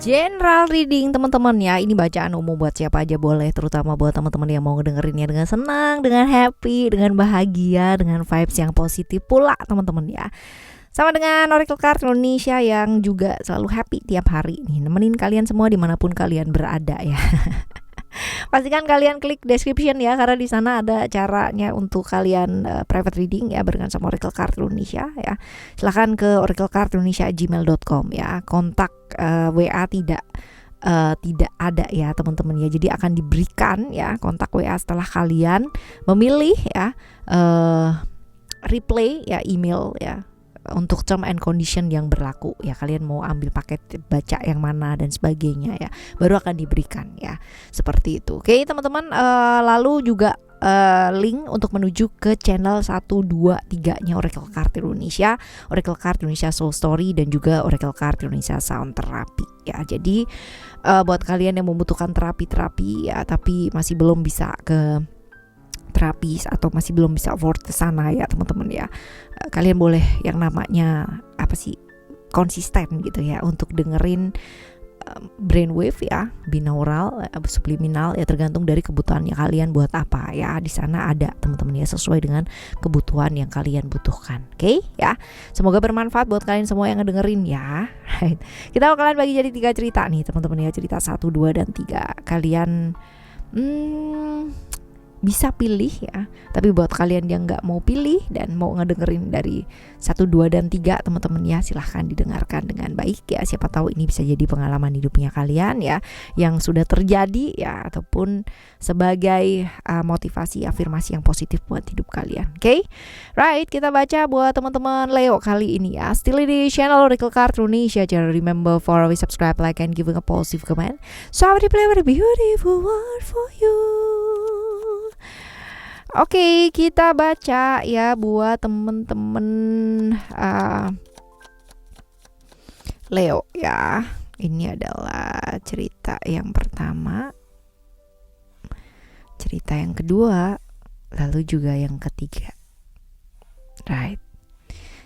General reading teman-teman ya. Ini bacaan umum buat siapa aja boleh, terutama buat teman-teman yang mau ngedengerinnya dengan senang, dengan happy, dengan bahagia, dengan vibes yang positif pula teman-teman ya. Sama dengan Oracle Card Indonesia yang juga selalu happy tiap hari nih, nemenin kalian semua dimanapun kalian berada ya. Pastikan kalian klik description ya, karena di sana ada caranya untuk kalian private reading ya barengan sama Oracle Card Indonesia ya. Silahkan ke oraclecardindonesia@gmail.com ya. Kontak WA tidak ada ya teman-teman ya. Jadi akan diberikan ya kontak WA setelah kalian memilih ya replay ya email ya untuk term and condition yang berlaku ya. Kalian mau ambil paket baca yang mana dan sebagainya ya, baru akan diberikan ya, seperti itu. Oke teman-teman, lalu juga link untuk menuju ke channel 1, 2, 3 nya Oracle Card Indonesia, Oracle Card Indonesia Soul Story, dan juga Oracle Card Indonesia Sound Therapy ya. Jadi buat kalian yang membutuhkan terapi ya tapi masih belum bisa ke terapis atau masih belum bisa afford ke sana ya teman-teman ya, kalian boleh yang namanya konsisten gitu ya untuk dengerin brainwave ya, binaural, subliminal ya, tergantung dari kebutuhannya kalian buat apa ya. Di sana ada teman-teman ya, sesuai dengan kebutuhan yang kalian butuhkan. Oke ya, semoga bermanfaat buat kalian semua yang ngedengerin ya. Kita bakalan bagi jadi 3 cerita nih teman-teman ya, cerita 1, 2, dan 3. Kalian bisa pilih ya, tapi buat kalian yang gak mau pilih dan mau ngedengerin dari 1, 2, dan 3 teman-teman ya, silahkan didengarkan dengan baik ya. Siapa tahu ini bisa jadi pengalaman hidupnya kalian ya, yang sudah terjadi ya, ataupun sebagai motivasi afirmasi yang positif buat hidup kalian. Oke, right, kita baca buat teman-teman Leo kali ini ya. Still di channel Oracle Card Indonesia. Jangan remember for always subscribe, like, and giving a positive comment. So I will play with a beautiful word for you. Oke, kita baca ya buat temen-temen Leo ya. Ini adalah cerita yang pertama, cerita yang kedua, lalu juga yang ketiga. Right.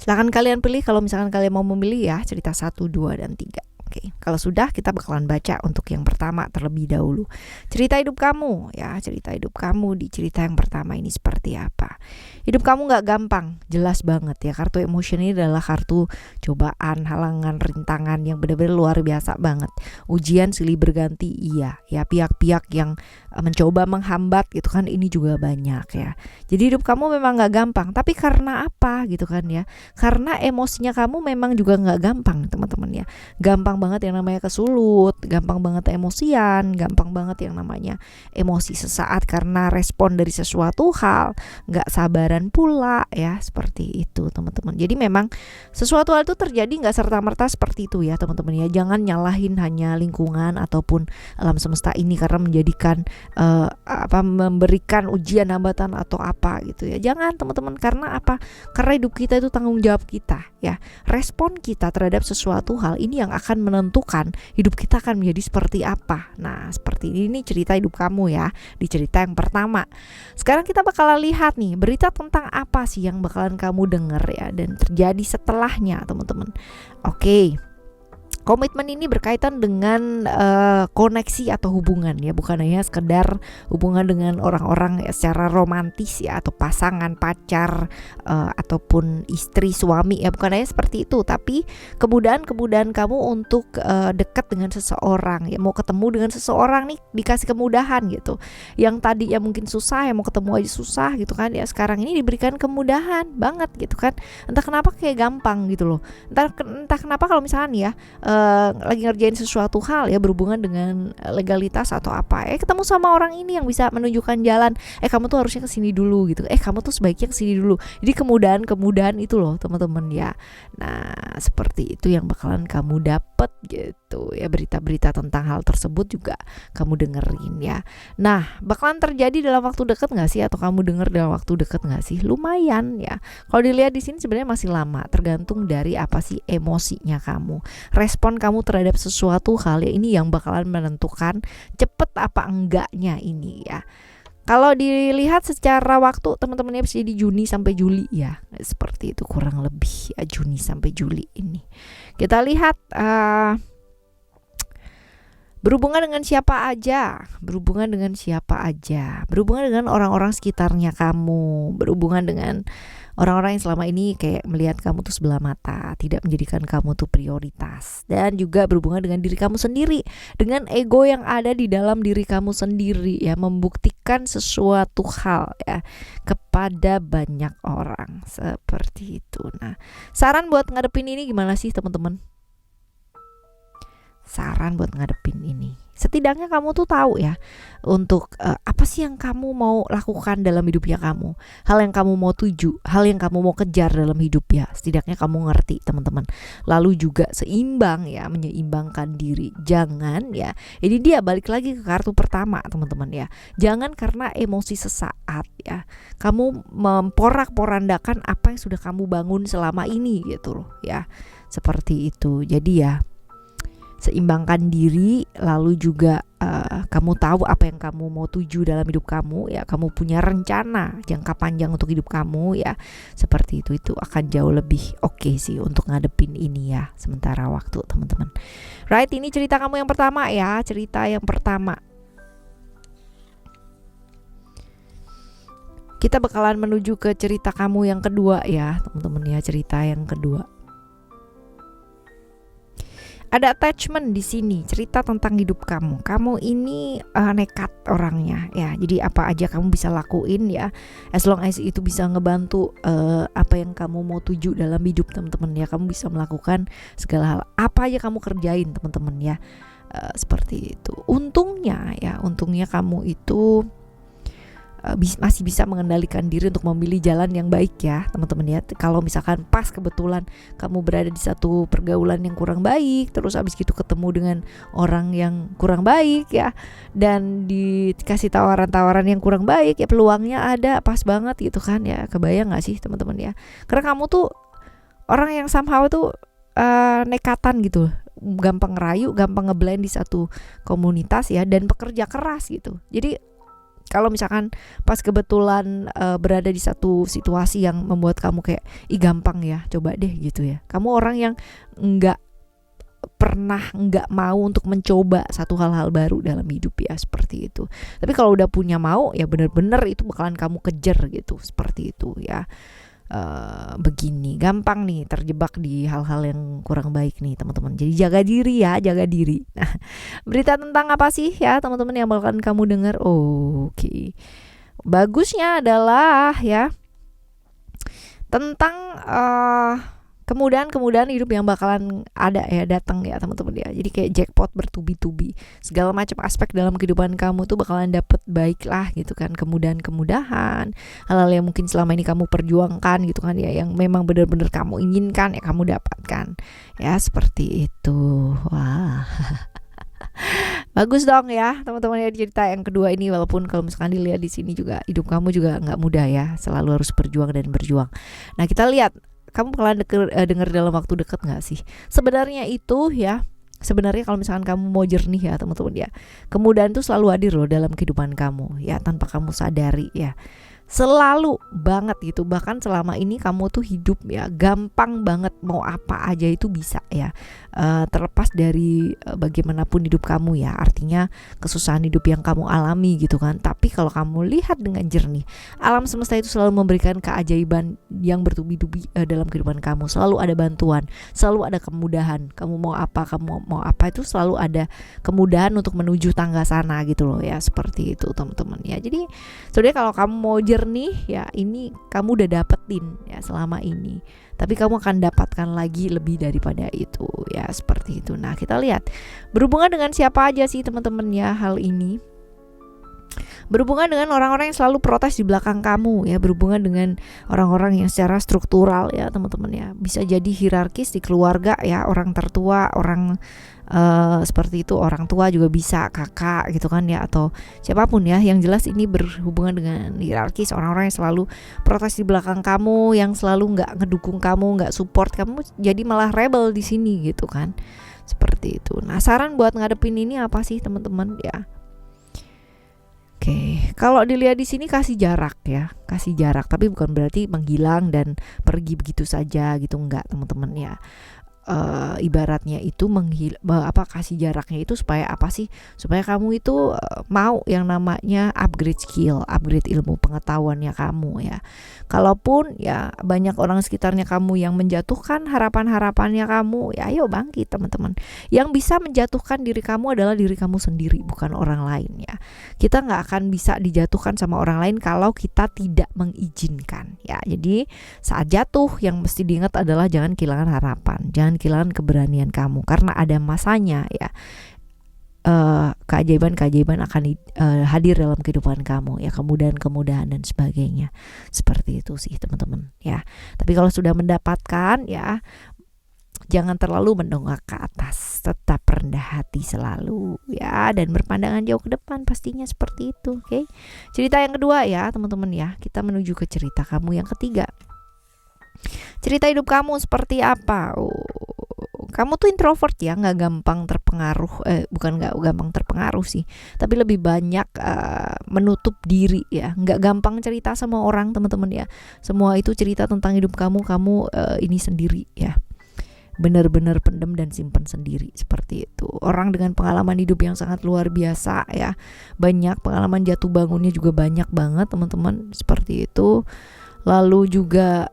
Silakan kalian pilih kalau misalkan kalian mau memilih ya, cerita 1, 2, dan 3. Oke, kalau sudah kita bakalan baca untuk yang pertama terlebih dahulu. Cerita hidup kamu ya, cerita hidup kamu di cerita yang pertama ini seperti apa. Hidup kamu gak gampang, jelas banget ya. Kartu emotion ini adalah kartu cobaan, halangan, rintangan yang benar-benar luar biasa banget. Ujian silih berganti iya ya, pihak-pihak yang mencoba menghambat gitu kan, ini juga banyak ya. Jadi hidup kamu memang gak gampang, tapi karena apa gitu kan ya, karena emosinya kamu memang juga gak gampang teman-teman ya. Gampang banget yang namanya kesulut, gampang banget emosian, gampang banget yang namanya emosi sesaat karena respon dari sesuatu hal, gak sabaran pula ya, seperti itu teman-teman. Jadi memang sesuatu hal itu terjadi gak serta-merta seperti itu ya teman-teman ya. Jangan nyalahin hanya lingkungan ataupun alam semesta ini karena menjadikan memberikan ujian, hambatan atau apa gitu ya. Jangan teman-teman, karena apa? Karena hidup kita itu tanggung jawab kita ya. Respon kita terhadap sesuatu hal ini yang akan menentukan hidup kita akan menjadi seperti apa. Nah, seperti ini cerita hidup kamu ya, di cerita yang pertama. Sekarang kita bakalan lihat nih, berita tentang apa sih yang bakalan kamu denger ya, dan terjadi setelahnya teman-teman. Oke. Komitmen ini berkaitan dengan koneksi atau hubungan ya, bukan hanya sekedar hubungan dengan orang-orang ya, secara romantis ya, atau pasangan, pacar, ataupun istri, suami ya, bukan hanya seperti itu. Tapi kemudahan kamu untuk dekat dengan seseorang ya, mau ketemu dengan seseorang nih dikasih kemudahan gitu. Yang tadi ya mungkin susah ya, mau ketemu aja susah gitu kan ya, sekarang ini diberikan kemudahan banget gitu kan. Entah kenapa kayak gampang gitu loh. Entah kenapa kalau misalnya ya lagi ngerjain sesuatu hal ya berhubungan dengan legalitas atau apa, ketemu sama orang ini yang bisa menunjukkan jalan, kamu tuh harusnya kesini dulu gitu, kamu tuh sebaiknya kesini dulu. Jadi kemudahan itu loh teman-teman ya. Nah seperti itu yang bakalan kamu dapet gitu ya, berita-berita tentang hal tersebut juga kamu dengerin ya. Nah bakalan terjadi dalam waktu dekat nggak sih, atau kamu denger dalam waktu dekat nggak sih? Lumayan ya. Kalau dilihat di sini sebenarnya masih lama, tergantung dari apa sih emosinya kamu, respon kamu terhadap sesuatu hal ya, ini yang bakalan menentukan cepet apa enggaknya ini ya. Kalau dilihat secara waktu teman-temannya bisa jadi Juni sampai Juli ya, seperti itu kurang lebih ya, Juni sampai Juli ini. Kita lihat Berhubungan dengan siapa aja, berhubungan dengan siapa aja, berhubungan dengan orang-orang sekitarnya kamu, berhubungan dengan orang-orang yang selama ini kayak melihat kamu tuh sebelah mata, tidak menjadikan kamu tuh prioritas. Dan juga berhubungan dengan diri kamu sendiri, dengan ego yang ada di dalam diri kamu sendiri ya, membuktikan sesuatu hal ya kepada banyak orang seperti itu. Nah, saran buat ngadepin ini gimana sih teman-teman? Saran buat ngadepin ini, setidaknya kamu tuh tahu ya untuk apa sih yang kamu mau lakukan dalam hidupnya kamu, hal yang kamu mau tuju, hal yang kamu mau kejar dalam hidup ya, setidaknya kamu ngerti teman-teman. Lalu juga seimbang ya, menyeimbangkan diri. Jangan ya, ini dia balik lagi ke kartu pertama teman-teman ya, jangan karena emosi sesaat ya kamu memporak-porandakan apa yang sudah kamu bangun selama ini gitu loh ya, seperti itu. Jadi ya seimbangkan diri, lalu juga kamu tahu apa yang kamu mau tuju dalam hidup kamu ya, kamu punya rencana jangka panjang untuk hidup kamu ya, seperti itu akan jauh lebih oke sih untuk ngadepin ini ya sementara waktu teman-teman. Right, ini cerita kamu yang pertama ya, cerita yang pertama. Kita bakalan menuju ke cerita kamu yang kedua ya teman-teman ya, cerita yang kedua. Ada attachment di sini, cerita tentang hidup kamu. Kamu ini nekat orangnya ya. Jadi apa aja kamu bisa lakuin ya, as long as itu bisa ngebantu apa yang kamu mau tuju dalam hidup teman-teman ya. Kamu bisa melakukan segala hal, apa aja kamu kerjain teman-teman ya. Seperti itu. Untungnya kamu itu masih bisa mengendalikan diri untuk memilih jalan yang baik ya teman-teman ya. Kalau misalkan pas kebetulan kamu berada di satu pergaulan yang kurang baik, terus abis gitu ketemu dengan orang yang kurang baik ya, dan dikasih tawaran-tawaran yang kurang baik ya, peluangnya ada pas banget gitu kan ya. Kebayang gak sih teman-teman ya, karena kamu tuh orang yang somehow tuh nekatan gitu, gampang ngerayu, gampang ngeblend di satu komunitas ya, dan pekerja keras gitu. Jadi kalau misalkan pas kebetulan berada di satu situasi yang membuat kamu kayak gampang ya, coba deh gitu ya. Kamu orang yang nggak mau untuk mencoba satu hal-hal baru dalam hidup ya, seperti itu. Tapi kalau udah punya mau ya bener-bener itu bakalan kamu kejar gitu, seperti itu ya. Begini, gampang nih terjebak di hal-hal yang kurang baik nih teman-teman. Jadi jaga diri ya, jaga diri. Nah, berita tentang apa sih ya teman-teman yang bakalan kamu dengar? Oke. Bagusnya adalah ya tentang kemudahan hidup yang bakalan ada ya, datang ya teman-teman ya. Jadi kayak jackpot bertubi-tubi, segala macam aspek dalam kehidupan kamu tuh bakalan dapet baik lah gitu kan, kemudahan, hal-hal yang mungkin selama ini kamu perjuangkan gitu kan ya, yang memang benar-benar kamu inginkan ya kamu dapatkan ya, seperti itu. Wah. Bagus dong ya teman-teman ya, cerita yang kedua ini. Walaupun kalau misalkan dilihat di sini juga hidup kamu juga nggak mudah ya, selalu harus berjuang dan berjuang. Nah, kita lihat kamu bakalan denger dalam waktu dekat gak sih? Sebenarnya itu ya, sebenarnya kalau misalkan kamu mau jernih ya teman-teman ya, kemudahan itu selalu hadir loh dalam kehidupan kamu ya, tanpa kamu sadari ya. Selalu banget gitu. Bahkan selama ini kamu tuh hidup ya gampang banget, mau apa aja itu bisa ya, terlepas dari bagaimanapun hidup kamu ya. Artinya kesusahan hidup yang kamu alami gitu kan. Tapi kalau kamu lihat dengan jernih, alam semesta itu selalu memberikan keajaiban yang bertubi-tubi dalam kehidupan kamu. Selalu ada bantuan, selalu ada kemudahan. Kamu mau apa itu selalu ada kemudahan untuk menuju tangga sana gitu loh ya, seperti itu teman-teman ya. Jadi sebenarnya kalau kamu mau jernih ya, ini kamu udah dapetin ya selama ini, tapi kamu akan dapatkan lagi lebih daripada itu ya, seperti itu. Nah, kita lihat berhubungan dengan siapa aja sih teman-teman ya hal ini. Berhubungan dengan orang-orang yang selalu protes di belakang kamu ya, berhubungan dengan orang-orang yang secara struktural ya teman-teman ya, bisa jadi hierarkis di keluarga ya, orang tertua, orang seperti itu, orang tua juga bisa, kakak gitu kan ya, atau siapapun ya. Yang jelas ini berhubungan dengan hierarkis, orang-orang yang selalu protes di belakang kamu, yang selalu nggak ngedukung kamu, nggak support kamu, jadi malah rebel di sini gitu kan, seperti itu. Nah, saran buat ngadepin ini apa sih teman-teman ya? Oke, kalau dilihat di sini kasih jarak ya, kasih jarak, tapi bukan berarti menghilang dan pergi begitu saja gitu, enggak teman-teman ya. ibaratnya itu kasih jaraknya itu supaya apa sih? Supaya kamu itu mau yang namanya upgrade skill, upgrade ilmu pengetahuannya kamu ya. Kalaupun ya banyak orang sekitarnya kamu yang menjatuhkan harapan-harapannya kamu, ya ayo bangkit teman-teman. Yang bisa menjatuhkan diri kamu adalah diri kamu sendiri, bukan orang lain ya. Kita nggak akan bisa dijatuhkan sama orang lain kalau kita tidak mengizinkan ya. Jadi saat jatuh yang mesti diingat adalah jangan kehilangan harapan, jangan kehilangan keberanian kamu, karena ada masanya ya. Keajaiban-keajaiban akan hadir dalam kehidupan kamu ya, kemudahan-kemudahan dan sebagainya. Seperti itu sih teman-teman ya. Tapi kalau sudah mendapatkan ya, jangan terlalu mendongak ke atas, tetap rendah hati selalu ya, dan berpandangan jauh ke depan, pastinya seperti itu. Oke. Cerita yang kedua ya teman-teman ya, kita menuju ke cerita kamu yang ketiga. Cerita hidup kamu seperti apa? Kamu tuh introvert ya, nggak gampang terpengaruh, bukan nggak gampang terpengaruh sih, tapi lebih banyak menutup diri ya, nggak gampang cerita sama orang teman-teman ya. Semua itu cerita tentang hidup kamu ini sendiri ya, benar-benar pendem dan simpan sendiri, seperti itu. Orang dengan pengalaman hidup yang sangat luar biasa ya, banyak pengalaman jatuh bangunnya juga banyak banget teman-teman, seperti itu. Lalu juga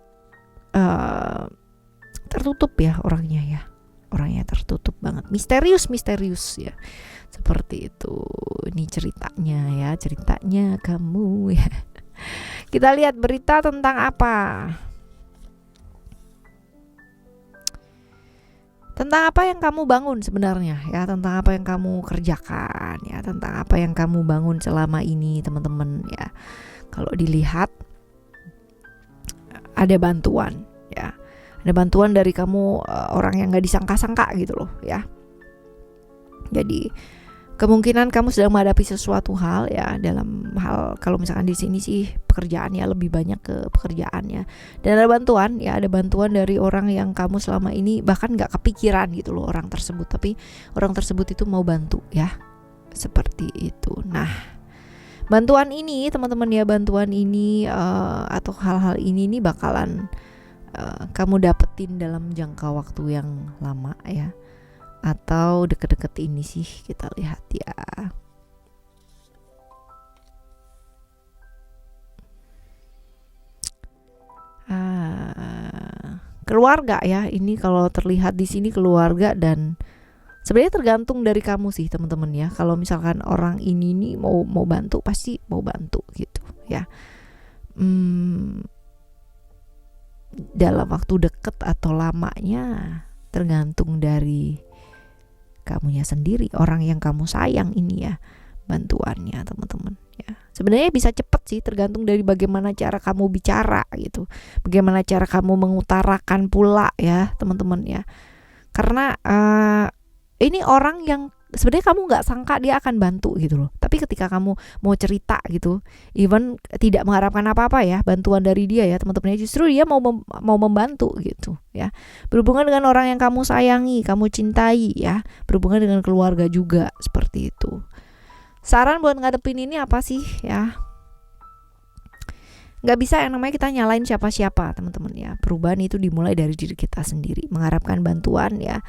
tertutup ya orangnya tertutup banget, misterius ya, seperti itu. Ini ceritanya kamu ya. Kita lihat berita tentang apa. Tentang apa yang kamu bangun sebenarnya ya, tentang apa yang kamu kerjakan ya, tentang apa yang kamu bangun selama ini teman-teman ya. Kalau dilihat ada bantuan ya, ada bantuan dari kamu, orang yang gak disangka-sangka gitu loh ya. Jadi kemungkinan kamu sedang menghadapi sesuatu hal ya, dalam hal kalau misalkan di sini sih pekerjaannya, lebih banyak ke pekerjaannya, dan ada bantuan ya, ada bantuan dari orang yang kamu selama ini bahkan gak kepikiran gitu loh orang tersebut, tapi orang tersebut itu mau bantu ya, seperti itu. Nah, bantuan ini teman-teman ya, atau hal-hal ini nih bakalan kamu dapetin dalam jangka waktu yang lama ya, atau deket-deket ini sih, kita lihat ya. Keluarga ya, ini kalau terlihat di sini keluarga, dan sebenarnya tergantung dari kamu sih teman-teman ya. Kalau misalkan orang ini nih mau bantu, pasti mau bantu gitu ya. Dalam waktu deket atau lamanya tergantung dari kamunya sendiri, orang yang kamu sayang ini ya, bantuannya teman-teman ya. Sebenarnya bisa cepet sih, tergantung dari bagaimana cara kamu bicara gitu, bagaimana cara kamu mengutarakan pula ya teman-teman ya. Karena ini orang yang sebenarnya kamu nggak sangka dia akan bantu gitu loh, tapi ketika kamu mau cerita gitu, even tidak mengharapkan apa-apa ya bantuan dari dia ya teman-teman, justru dia mau membantu gitu ya. Berhubungan dengan orang yang kamu sayangi, kamu cintai ya, berhubungan dengan keluarga juga, seperti itu. Saran buat ngadepin ini apa sih ya? Nggak bisa yang namanya kita nyalain siapa-siapa teman-teman ya. Perubahan itu dimulai dari diri kita sendiri. Mengharapkan bantuan ya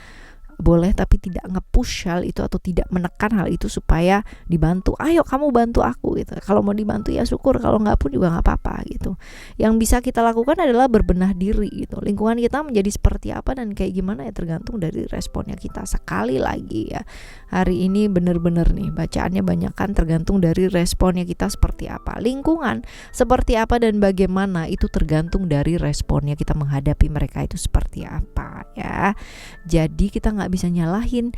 boleh, tapi tidak nge-push hal itu atau tidak menekan hal itu supaya dibantu. Ayo kamu bantu aku gitu. Kalau mau dibantu ya syukur, kalau nggak pun juga nggak apa-apa gitu. Yang bisa kita lakukan adalah berbenah diri gitu. Lingkungan kita menjadi seperti apa dan kayak gimana ya tergantung dari responnya kita. Sekali lagi ya, hari ini bener-bener nih bacaannya banyak kan, tergantung dari responnya kita seperti apa. Lingkungan seperti apa dan bagaimana itu tergantung dari responnya kita menghadapi mereka itu seperti apa ya. Jadi kita nggak bisa nyalain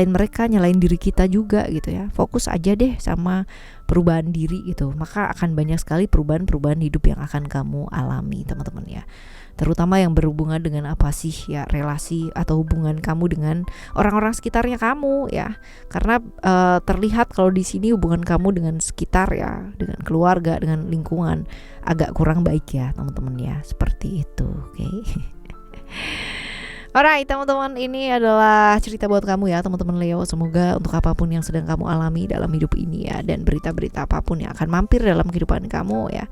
mereka, nyalain diri kita juga gitu ya. Fokus aja deh sama perubahan diri gitu, maka akan banyak sekali perubahan hidup yang akan kamu alami teman-teman ya. Terutama yang berhubungan dengan apa sih ya, relasi atau hubungan kamu dengan orang-orang sekitarnya kamu ya. Karena terlihat kalau di sini hubungan kamu dengan sekitar ya, dengan keluarga, dengan lingkungan agak kurang baik ya teman-teman ya, seperti itu. Oke. Alright teman-teman, ini adalah cerita buat kamu ya teman-teman Leo. Semoga untuk apapun yang sedang kamu alami dalam hidup ini ya, dan berita-berita apapun yang akan mampir dalam kehidupan kamu ya,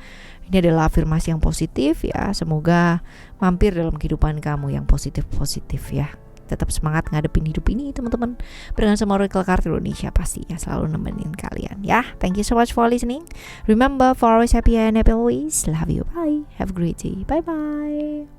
ini adalah afirmasi yang positif ya. Semoga mampir dalam kehidupan kamu yang positif-positif ya. tetap semangat ngadepin hidup ini teman-teman. Barengan sama Oracle Card Indonesia pasti ya selalu nemenin kalian ya. Thank you so much for listening. Remember for always happy and happy always. Love you. Bye. Have a great day. Bye bye.